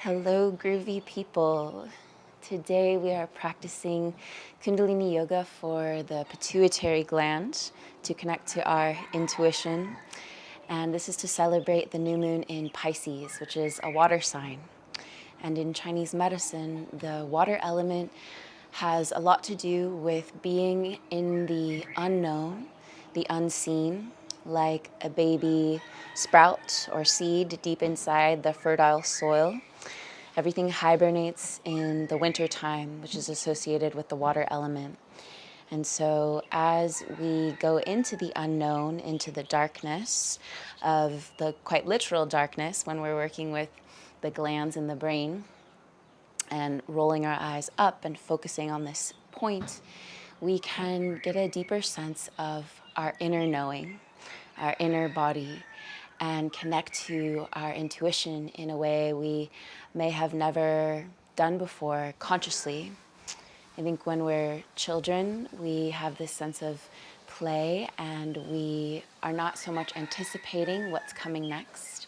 Hello, groovy people. Today we are practicing Kundalini Yoga for the pituitary gland to connect to our intuition. And this is to celebrate the new moon in Pisces, which is a water sign. And in Chinese medicine, the water element has a lot to do with being in the unknown, the unseen, like a baby sprout or seed deep inside the fertile soil. Everything hibernates in the winter time, which is associated with the water element. And so as we go into the unknown, into the darkness of the quite literal darkness when we're working with the glands in the brain and rolling our eyes up and focusing on this point, we can get a deeper sense of our inner knowing, our inner body, and connect to our intuition in a way we may have never done before consciously. I think when we're children, we have this sense of play and we are not so much anticipating what's coming next.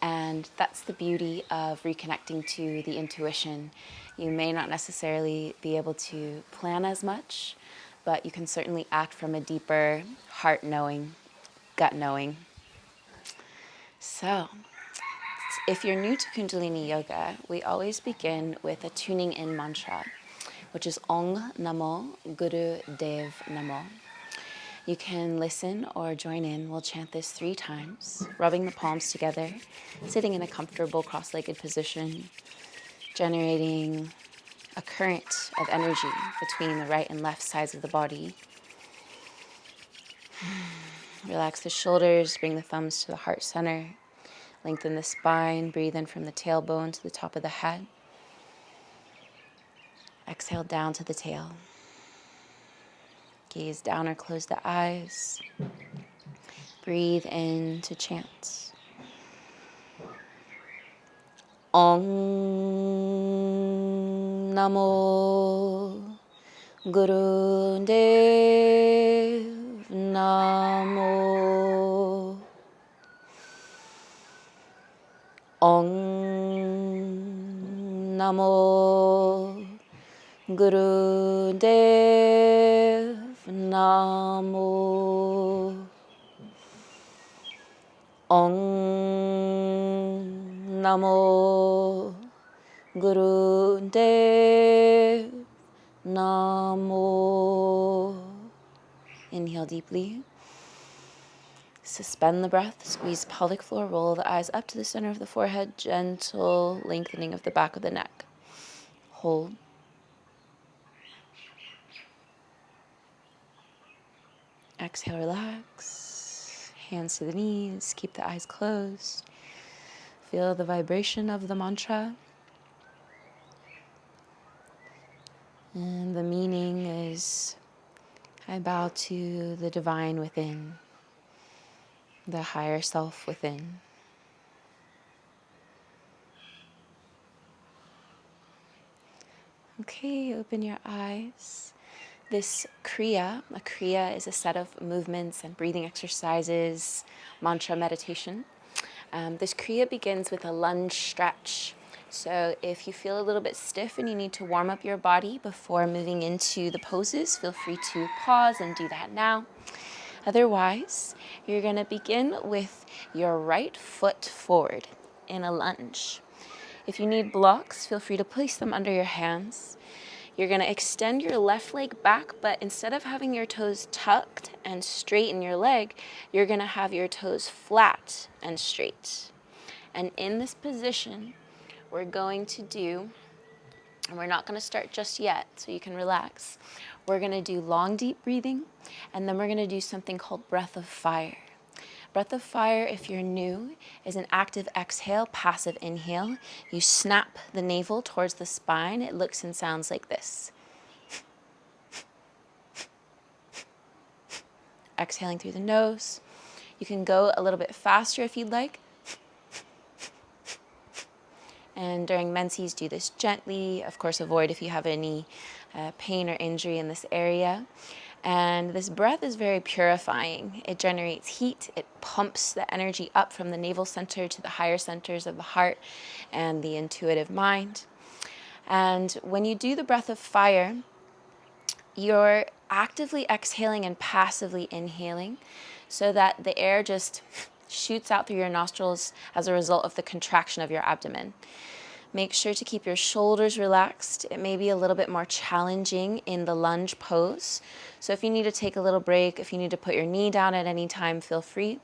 And that's the beauty of reconnecting to the intuition. You may not necessarily be able to plan as much, but you can certainly act from a deeper heart knowing, gut knowing. So, if you're new to Kundalini Yoga, we always begin with a tuning in mantra, which is Ong Namo Guru Dev Namo. You can listen or join in. We'll chant this 3 times, rubbing the palms together, sitting in a comfortable cross-legged position, generating a current of energy between the right and left sides of the body. Relax the shoulders, bring the thumbs to the heart center. Lengthen the spine, breathe in from the tailbone to the top of the head. Exhale down to the tail. Gaze down or close the eyes. Breathe in to chant. Om Namo Guru Dev Namo. Om Namo Guru Dev Namo. Om Namo Guru Dev Namo. Inhale deeply. Suspend the breath, squeeze pelvic floor, roll the eyes up to the center of the forehead, gentle lengthening of the back of the neck. Hold. Exhale, relax. Hands to the knees, keep the eyes closed. Feel the vibration of the mantra. And the meaning is, I bow to the divine within, the higher self within. Okay, open your eyes. This kriya, a kriya is a set of movements and breathing exercises, mantra meditation. This kriya begins with a lunge stretch. So if you feel a little bit stiff and you need to warm up your body before moving into the poses, feel free to pause and do that now. Otherwise, you're going to begin with your right foot forward in a lunge. If you need blocks, feel free to place them under your hands. You're going to extend your left leg back, but instead of having your toes tucked and straight in your leg, you're going to have your toes flat and straight. And in this position, we're going to do, and we're not going to start just yet, so you can relax. We're going to do long, deep breathing, and then we're going to do something called breath of fire. Breath of fire, if you're new, is an active exhale, passive inhale. You snap the navel towards the spine. It looks and sounds like this. Exhaling through the nose. You can go a little bit faster if you'd like. And during menses, do this gently. Of course, avoid if you have any pain or injury in this area. And this breath is very purifying. It generates heat. It pumps the energy up from the navel center to the higher centers of the heart and the intuitive mind. And when you do the breath of fire, you're actively exhaling and passively inhaling so that the air just shoots out through your nostrils as a result of the contraction of your abdomen. Make sure to keep your shoulders relaxed. It may be a little bit more challenging in the lunge pose. So if you need to take a little break, if you need to put your knee down at any time, feel free.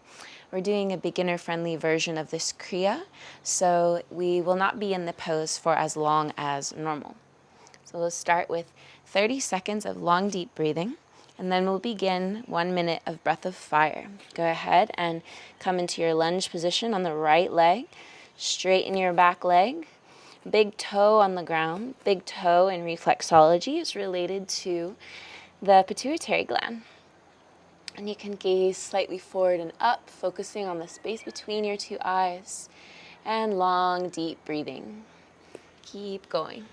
We're doing a beginner-friendly version of this Kriya, so we will not be in the pose for as long as normal. So we'll start with 30 seconds of long, deep breathing, and then we'll begin 1 minute of breath of fire. Go ahead and come into your lunge position on the right leg. Straighten your back leg. Big toe on the ground. Big toe in reflexology is related to the pituitary gland. And you can gaze slightly forward and up, focusing on the space between your two eyes. And long, deep breathing. Keep going.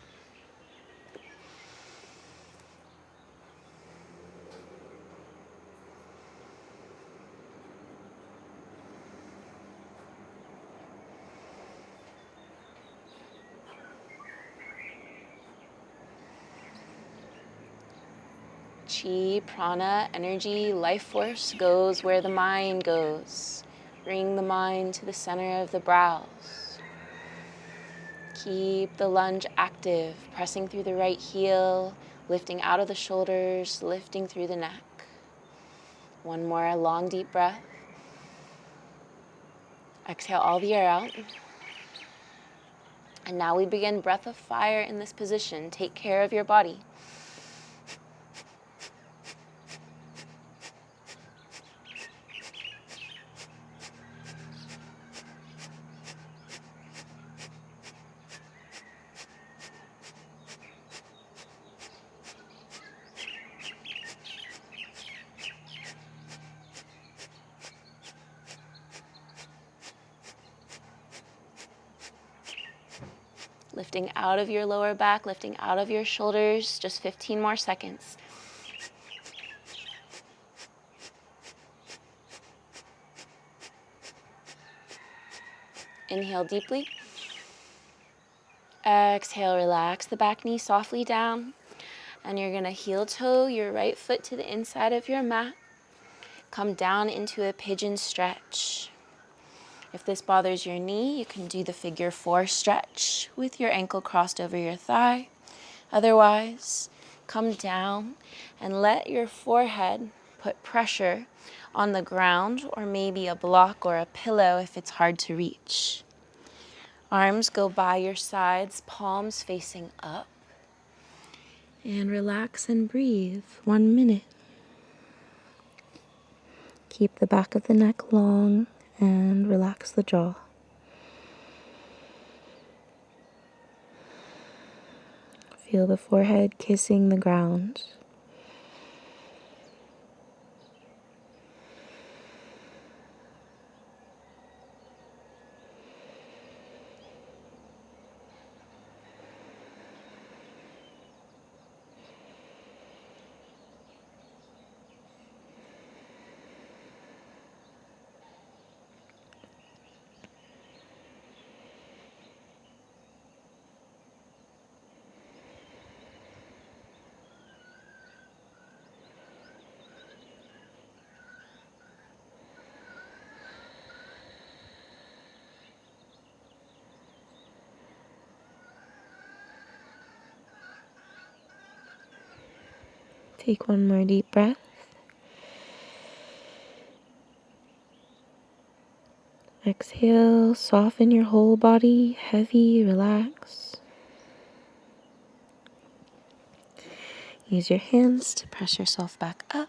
Chi, prana, energy, life force goes where the mind goes. Bring the mind to the center of the brows. Keep the lunge active, pressing through the right heel, lifting out of the shoulders, lifting through the neck. One more long, deep breath. Exhale all the air out. And now we begin breath of fire in this position. Take care of your body. Lifting out of your lower back, lifting out of your shoulders. Just 15 more seconds. Inhale deeply. Exhale, relax the back knee softly down. And you're going to heel toe your right foot to the inside of your mat. Come down into a pigeon stretch. If this bothers your knee, you can do the figure 4 stretch with your ankle crossed over your thigh. Otherwise, come down and let your forehead put pressure on the ground or maybe a block or a pillow if it's hard to reach. Arms go by your sides, palms facing up. And relax and breathe. 1 minute. Keep the back of the neck long and relax the jaw. Feel the forehead kissing the ground. Take one more deep breath. Exhale, soften your whole body, heavy, relax. Use your hands to press yourself back up.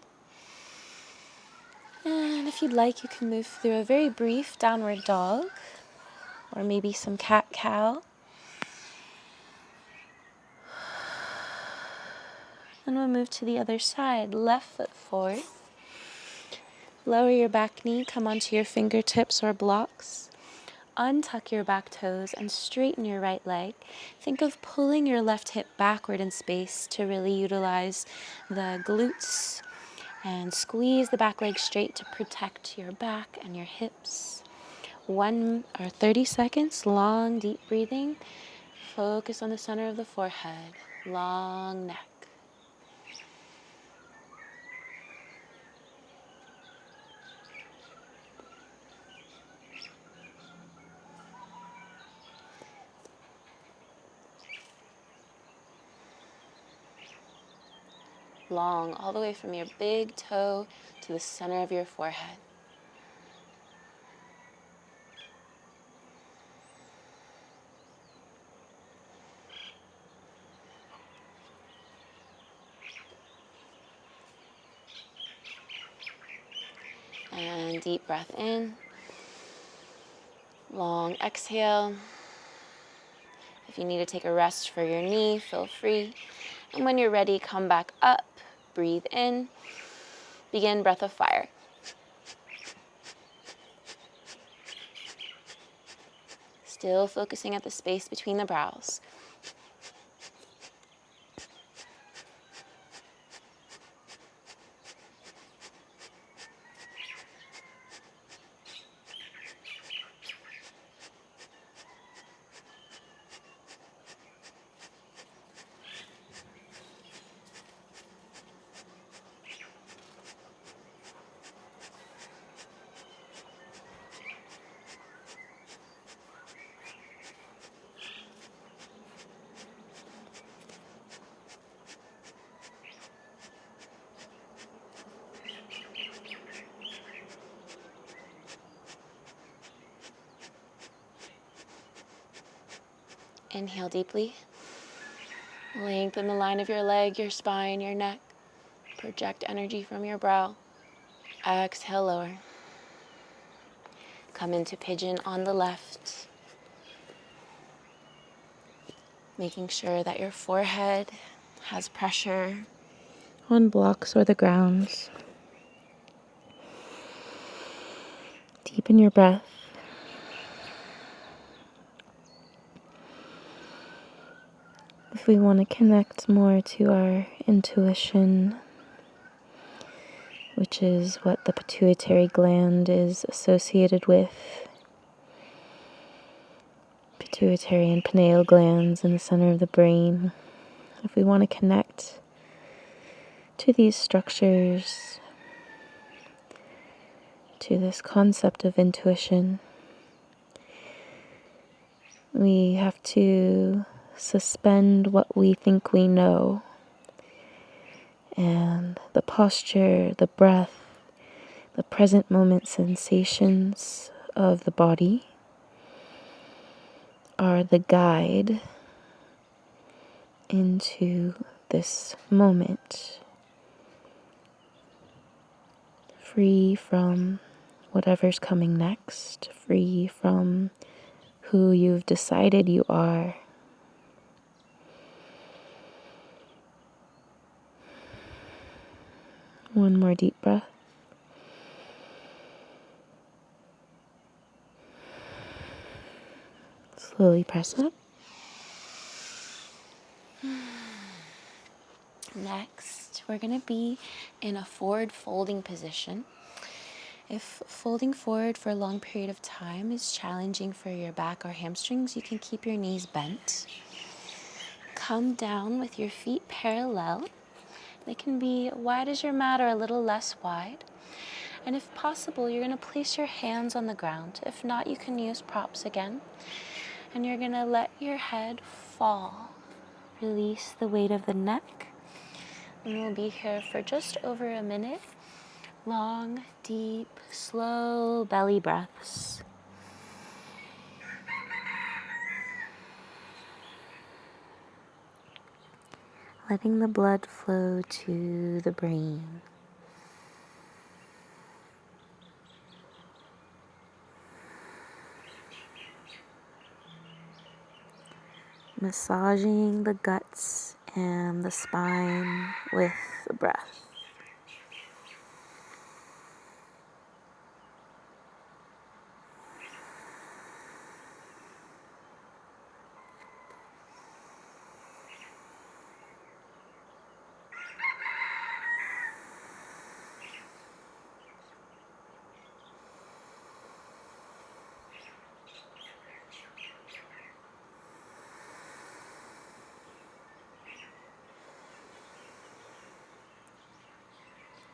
And if you'd like, you can move through a very brief downward dog, or maybe some cat-cow. And we'll move to the other side, left foot forward. Lower your back knee, come onto your fingertips or blocks. Untuck your back toes and straighten your right leg. Think of pulling your left hip backward in space to really utilize the glutes And squeeze the back leg straight to protect your back and your hips. 30 seconds, long, deep breathing. Focus on the center of the forehead, long neck. Long, all the way from your big toe to the center of your forehead. And deep breath in. Long exhale. If you need to take a rest for your knee, feel free. And when you're ready, come back up. Breathe in. Begin breath of fire. Still focusing at the space between the brows. Inhale deeply. Lengthen the line of your leg, your spine, your neck. Project energy from your brow. Exhale, lower. Come into pigeon on the left. Making sure that your forehead has pressure on blocks or the ground. Deepen your breath. If we want to connect more to our intuition, which is what the pituitary gland is associated with, pituitary and pineal glands in the center of the brain. If we want to connect to these structures, to this concept of intuition, we have to suspend what we think we know, and the posture, the breath, the present moment sensations of the body are the guide into this moment, free from whatever's coming next, free from who you've decided you are. One more deep breath. Slowly press up. Next, we're going to be in a forward folding position. If folding forward for a long period of time is challenging for your back or hamstrings, you can keep your knees bent. Come down with your feet parallel. They can be wide as your mat or a little less wide. And if possible, you're going to place your hands on the ground. If not, you can use props again. And you're going to let your head fall. Release the weight of the neck. And we'll be here for just over a minute. Long, deep, slow belly breaths. Letting the blood flow to the brain. Massaging the guts and the spine with the breath.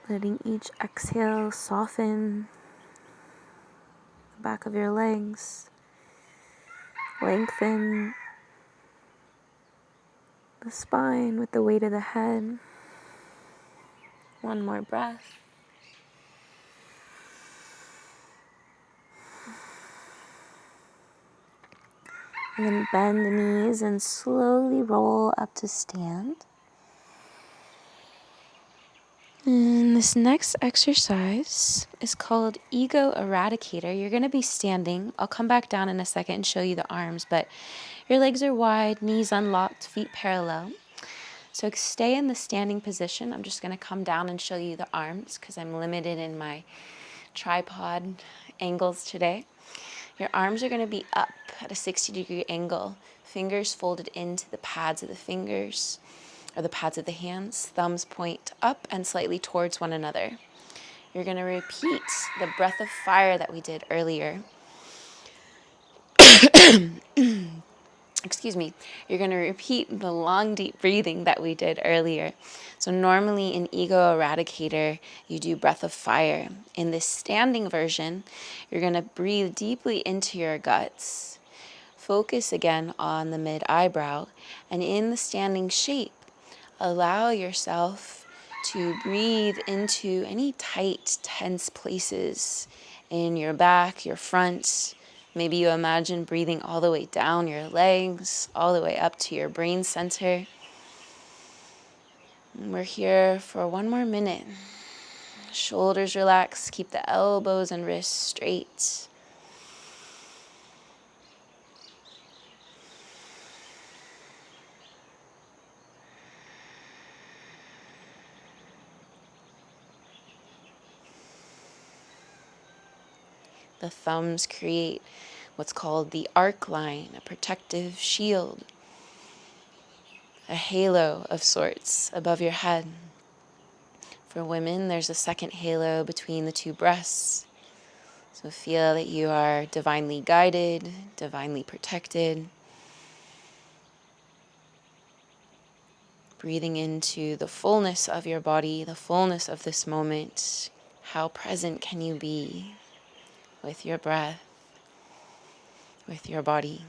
Letting each exhale soften the back of your legs, lengthen the spine with the weight of the head. One more breath. And then bend the knees and slowly roll up to stand. And this next exercise is called Ego Eradicator. You're going to be standing. I'll come back down in a second and show you the arms, but your legs are wide, knees unlocked, feet parallel. So stay in the standing position. I'm just going to come down and show you the arms because I'm limited in my tripod angles today. Your arms are going to be up at a 60-degree angle, fingers folded into the pads of the fingers, or the pads of the hands, thumbs point up and slightly towards one another. You're going to repeat the breath of fire that we did earlier. Excuse me. You're going to repeat the long, deep breathing that we did earlier. So normally in Ego Eradicator, you do breath of fire. In this standing version, you're going to breathe deeply into your guts. Focus again on the mid-eyebrow. And in the standing shape, allow yourself to breathe into any tight, tense places in your back, your front. Maybe you imagine breathing all the way down your legs, all the way up to your brain center. And we're here for one more minute. Shoulders relaxed, keep the elbows and wrists straight. The thumbs create what's called the arc line, a protective shield, a halo of sorts above your head. For women, there's a second halo between the two breasts. So feel that you are divinely guided, divinely protected. Breathing into the fullness of your body, the fullness of this moment. How present can you be with your breath, with your body?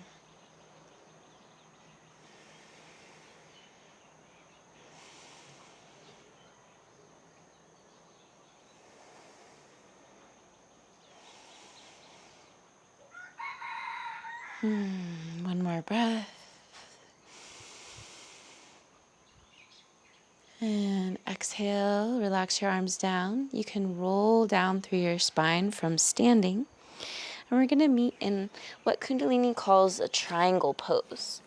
One more breath. And exhale, relax your arms down. You can roll down through your spine from standing. And we're going to meet in what Kundalini calls a triangle pose.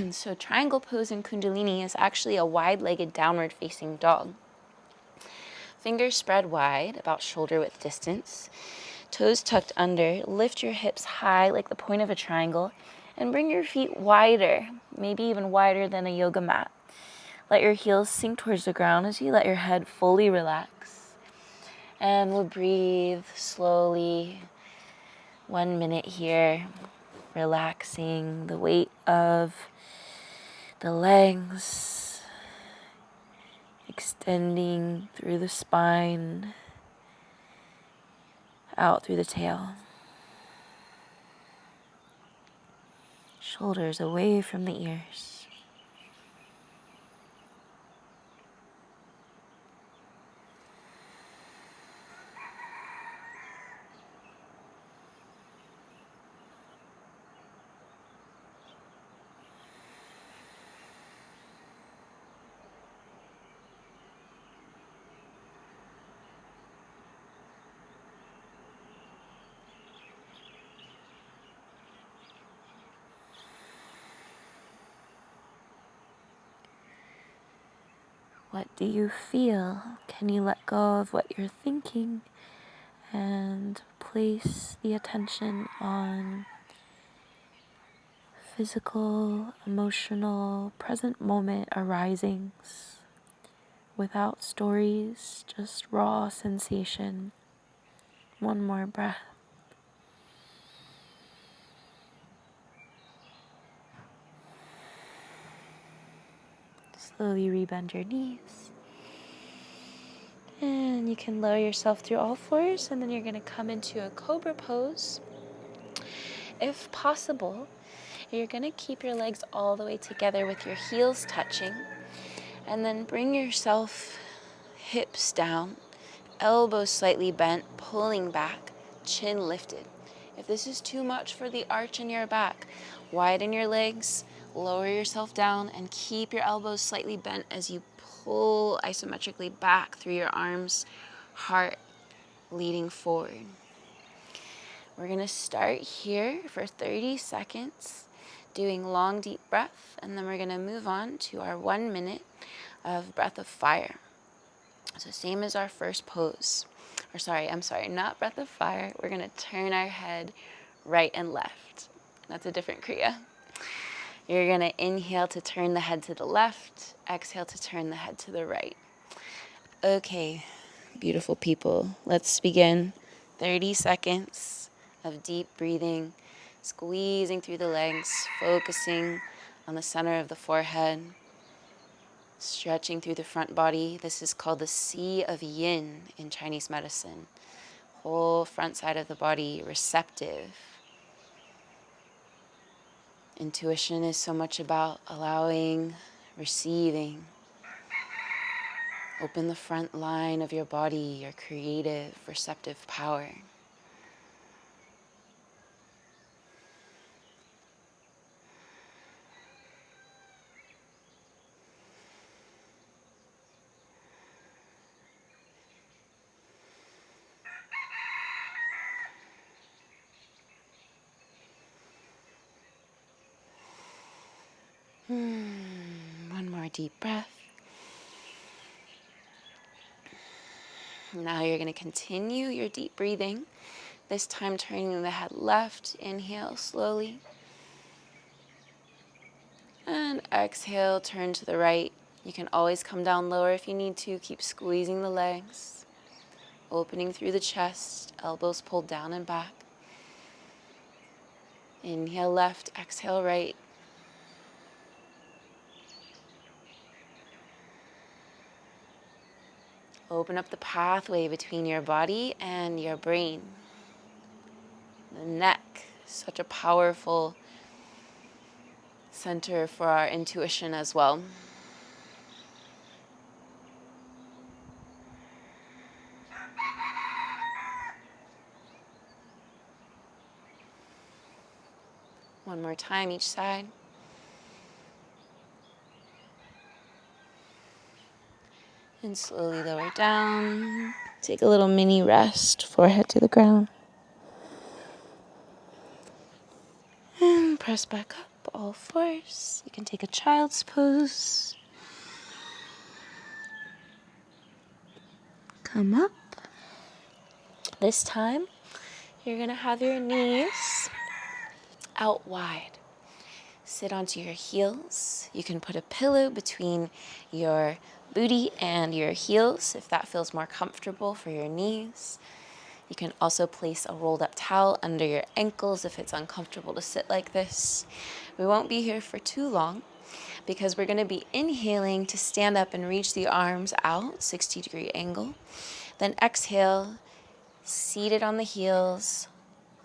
So triangle pose in Kundalini is actually a wide-legged downward facing dog. Fingers spread wide, about shoulder width distance. Toes tucked under. Lift your hips high like the point of a triangle. And bring your feet wider, maybe even wider than a yoga mat. Let your heels sink towards the ground as you let your head fully relax. And we'll breathe slowly. 1 minute here, relaxing the weight of the legs, extending through the spine, out through the tail. Shoulders away from the ears. What do you feel? Can you let go of what you're thinking and place the attention on physical, emotional, present moment arisings without stories, just raw sensation? One more breath. Slowly rebend your knees. you can lower yourself through all fours, and then you're going to come into a cobra pose. If possible, you're going to keep your legs all the way together with your heels touching, and then bring yourself hips down, elbows slightly bent, pulling back, chin lifted. If this is too much for the arch in your back, widen your legs, lower yourself down, and keep your elbows slightly bent as you pull isometrically back through your arms, heart leading forward. We're going to start here for 30 seconds, doing long, deep breath, and then we're going to move on to our 1 minute of breath of fire. So same as our first pose. Not breath of fire. We're going to turn our head right and left. That's a different kriya. You're going to inhale to turn the head to the left, exhale to turn the head to the right. Okay, beautiful people, let's begin. 30 seconds of deep breathing, squeezing through the legs, focusing on the center of the forehead, stretching through the front body. This is called the Sea of Yin in Chinese medicine. Whole front side of the body receptive. Intuition is so much about allowing, receiving. Open the front line of your body, your creative, receptive power. One more deep breath. Now you're going to continue your deep breathing, this time turning the head left. Inhale slowly. And exhale, turn to the right. You can always come down lower if you need to. Keep squeezing the legs, opening through the chest, elbows pulled down and back. Inhale left, exhale right. Open up the pathway between your body and your brain. The neck, such a powerful center for our intuition as well. One more time each side. And slowly lower down. Take a little mini rest, forehead to the ground. And press back up, all fours. You can take a child's pose. Come up. This time, you're gonna have your knees out wide. Sit onto your heels. You can put a pillow between your booty and your heels if that feels more comfortable for your knees. You can also place a rolled up towel under your ankles if it's uncomfortable to sit like this. We won't be here for too long because we're going to be inhaling to stand up and reach the arms out, 60-degree angle. Then exhale, seated on the heels,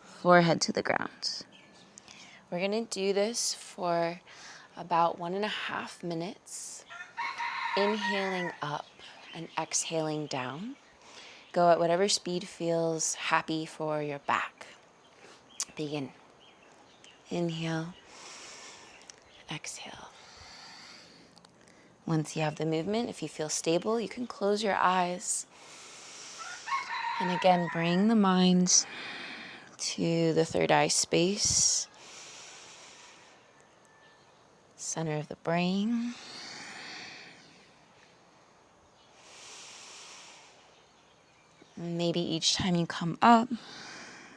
forehead to the ground. We're going to do this for about 1.5 minutes, inhaling up and exhaling down. Go at whatever speed feels happy for your back. Begin. Inhale, exhale. Once you have the movement, if you feel stable, you can close your eyes. And again, bring the mind to the third eye space, center of the brain. Maybe each time you come up,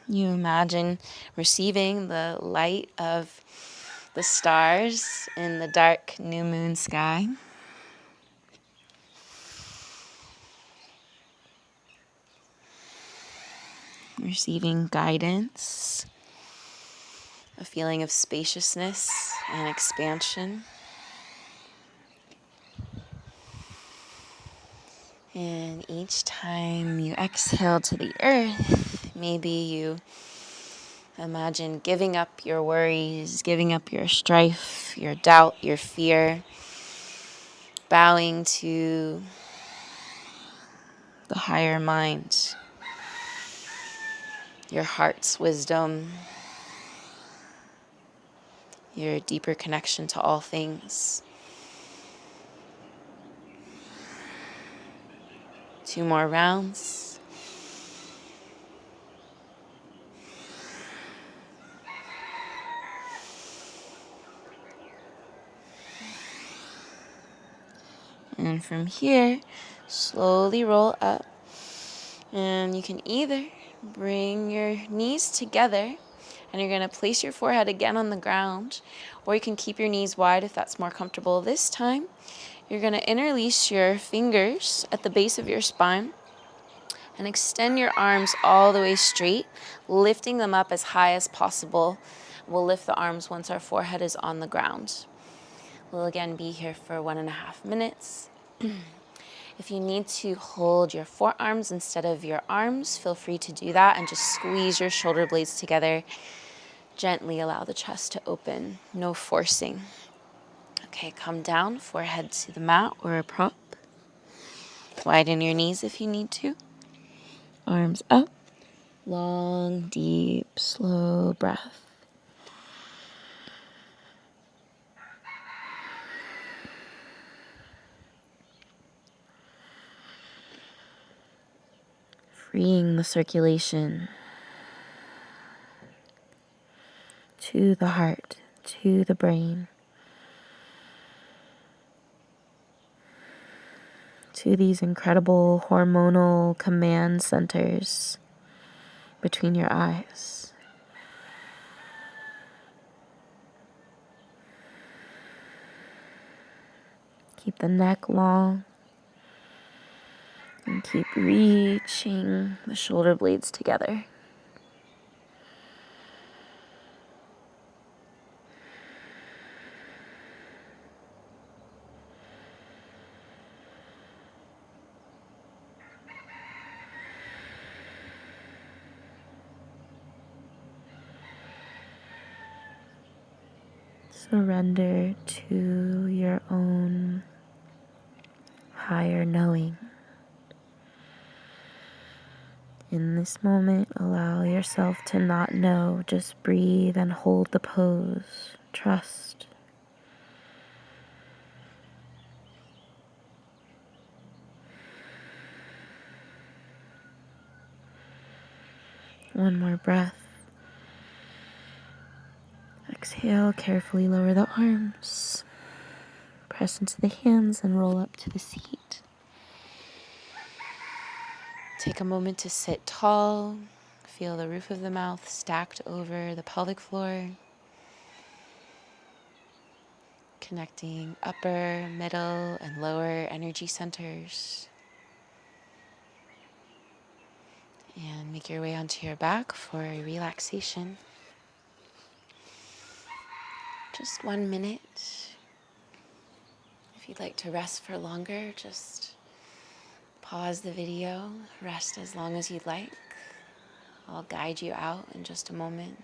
you imagine receiving the light of the stars in the dark new moon sky. Receiving guidance, a feeling of spaciousness and expansion. And each time you exhale to the earth, maybe you imagine giving up your worries, giving up your strife, your doubt, your fear, bowing to the higher mind, your heart's wisdom, your deeper connection to all things. 2 more rounds. And from here, slowly roll up. And you can either bring your knees together and you're going to place your forehead again on the ground, or you can keep your knees wide if that's more comfortable. This time, you're going to interlace your fingers at the base of your spine and extend your arms all the way straight, lifting them up as high as possible. We'll lift the arms once our forehead is on the ground. We'll again be here for 1.5 minutes. If you need to hold your forearms instead of your arms, feel free to do that and just squeeze your shoulder blades together. Gently allow the chest to open, no forcing. Okay, come down, forehead to the mat or a prop. Widen your knees if you need to. Arms up. Long, deep, slow breath. Freeing the circulation to the heart, to the brain, to these incredible hormonal command centers between your eyes. Keep the neck long and keep reaching the shoulder blades together. Surrender to your own higher knowing. In this moment, allow yourself to not know. Just breathe and hold the pose. Trust. One more breath. Exhale, carefully lower the arms. Press into the hands and roll up to the seat. Take a moment to sit tall. Feel the roof of the mouth stacked over the pelvic floor. Connecting upper, middle, and lower energy centers. And make your way onto your back for a relaxation. Just 1 minute. If you'd like to rest for longer, just pause the video, rest as long as you'd like. I'll guide you out in just a moment.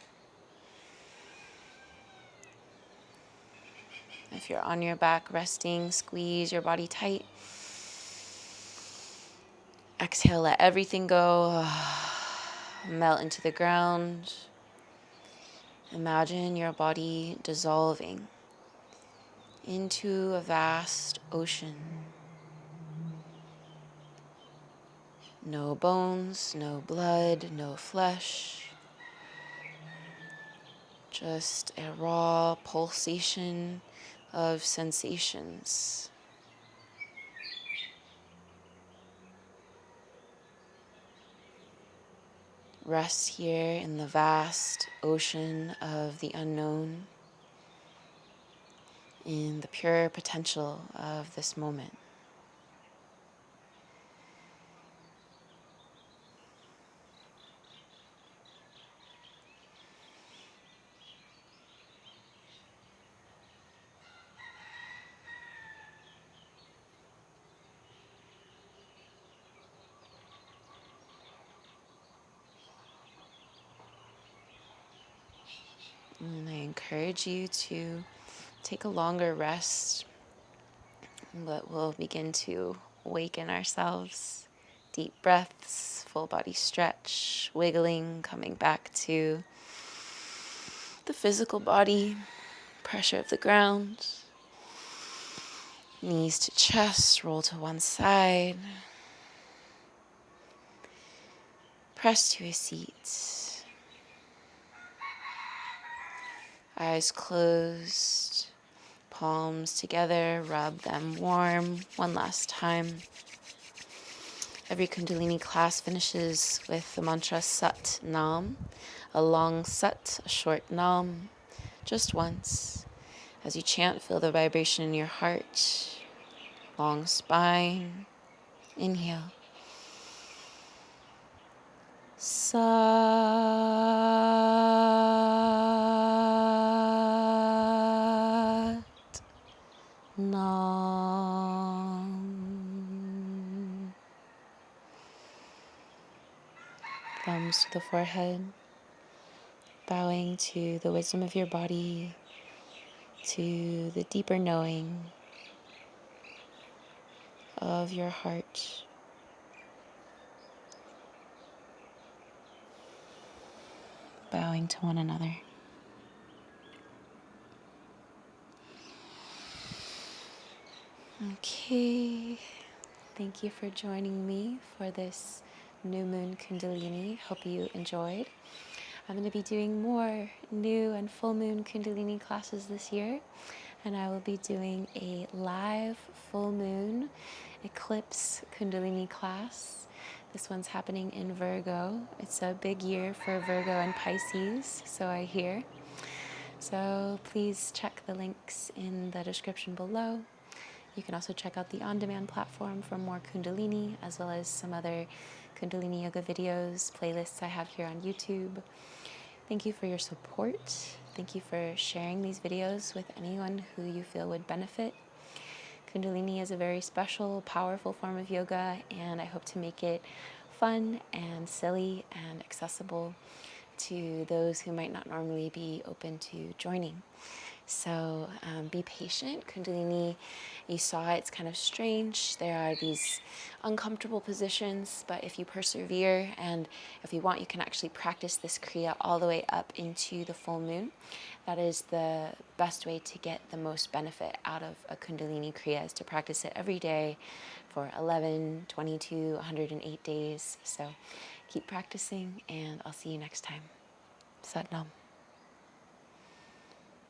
If you're on your back resting, squeeze your body tight. Exhale, let everything go. Melt into the ground. Imagine your body dissolving into a vast ocean. No bones, no blood, no flesh. Just a raw pulsation of sensations. Rest here in the vast ocean of the unknown, in the pure potential of this moment. And I encourage you to take a longer rest, but we'll begin to awaken ourselves. Deep breaths, full body stretch, wiggling, coming back to the physical body, pressure of the ground, knees to chest, roll to one side, press to a seat, eyes closed, palms together, rub them warm one last time. Every Kundalini class finishes with the mantra Sat Nam, a long Sat, a short Nam, just once. As you chant, feel the vibration in your heart, long spine. Inhale. Sat Nam. Thumbs to the forehead, bowing to the wisdom of your body, to the deeper knowing of your heart. Bowing to one another. Okay, thank you for joining me for this new moon Kundalini. Hope you enjoyed. I'm going to be doing more new and full moon Kundalini classes this year, and I will be doing a live full moon eclipse Kundalini class. This one's happening in Virgo. It's a big year for Virgo and Pisces, so I hear. So please check the links in the description below. You can also check out the on-demand platform for more Kundalini, as well as some other Kundalini Yoga videos, playlists I have here on YouTube. Thank you for your support. Thank you for sharing these videos with anyone who you feel would benefit. Kundalini is a very special, powerful form of yoga, and I hope to make it fun and silly and accessible to those who might not normally be open to joining. So be patient. Kundalini, you saw it's kind of strange. There are these uncomfortable positions, but if you persevere and if you want, you can actually practice this Kriya all the way up into the full moon. That is the best way to get the most benefit out of a Kundalini Kriya, is to practice it every day for 11, 22, 108 days. So keep practicing, and I'll see you next time. Sat Nam.